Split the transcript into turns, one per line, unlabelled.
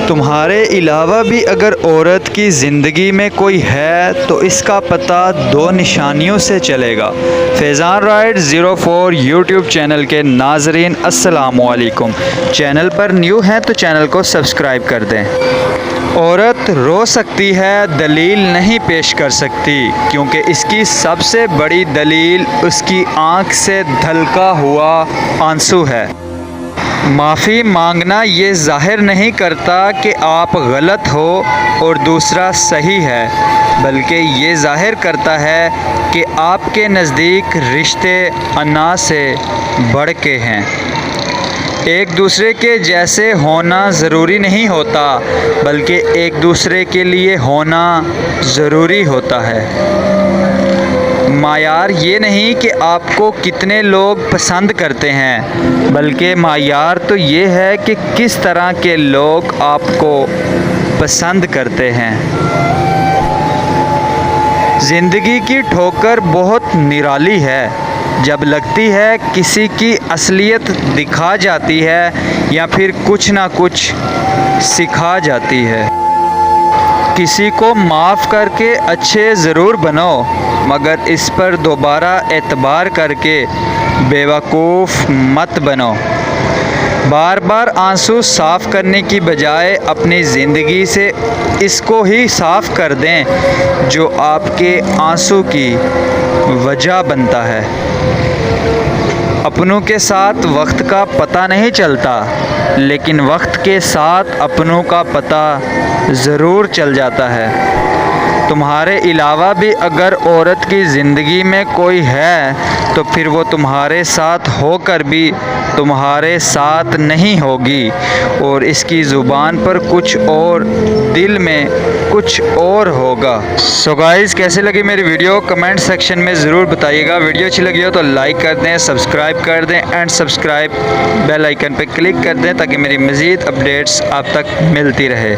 تمہارے علاوہ بھی اگر عورت کی زندگی میں کوئی ہے تو اس کا پتہ دو نشانیوں سے چلے گا۔ فیضان رائڈ 04 یوٹیوب چینل کے ناظرین السلام علیکم۔ چینل پر نیو ہیں تو چینل کو سبسکرائب کر دیں۔ عورت رو سکتی ہے، دلیل نہیں پیش کر سکتی، کیونکہ اس کی سب سے بڑی دلیل اس کی آنکھ سے دھلکا ہوا آنسو ہے۔ معافی مانگنا یہ ظاہر نہیں کرتا کہ آپ غلط ہو اور دوسرا صحیح ہے، بلکہ یہ ظاہر کرتا ہے کہ آپ کے نزدیک رشتے انا سے بڑھ کے ہیں۔ ایک دوسرے کے جیسے ہونا ضروری نہیں ہوتا، بلکہ ایک دوسرے کے لیے ہونا ضروری ہوتا ہے۔ معیار یہ نہیں کہ آپ کو کتنے لوگ پسند کرتے ہیں، بلکہ معیار تو یہ ہے کہ کس طرح کے لوگ آپ کو پسند کرتے ہیں۔ زندگی کی ٹھوکر بہت نرالی ہے، جب لگتی ہے کسی کی اصلیت دکھا جاتی ہے یا پھر کچھ نہ کچھ سکھا جاتی ہے۔ کسی کو معاف کر کے اچھے ضرور بنو، مگر اس پر دوبارہ اعتبار کر کے بیوقوف مت بنو۔ بار بار آنسو صاف کرنے کی بجائے اپنی زندگی سے اس کو ہی صاف کر دیں جو آپ کے آنسو کی وجہ بنتا ہے۔ اپنوں کے ساتھ وقت کا پتہ نہیں چلتا، لیکن وقت کے ساتھ اپنوں کا پتہ ضرور چل جاتا ہے۔ تمہارے علاوہ بھی اگر عورت کی زندگی میں کوئی ہے تو پھر وہ تمہارے ساتھ ہو کر بھی تمہارے ساتھ نہیں ہوگی، اور اس کی زبان پر کچھ اور دل میں کچھ اور ہوگا۔ سو گائز، کیسے لگی میری ویڈیو کمنٹ سیکشن میں ضرور بتائیے گا۔ ویڈیو اچھی لگی ہو تو لائک کر دیں، سبسکرائب کر دیں اینڈ سبسکرائب بیل آئیکن پہ کلک کر دیں تاکہ میری مزید اپڈیٹس آپ تک ملتی رہے۔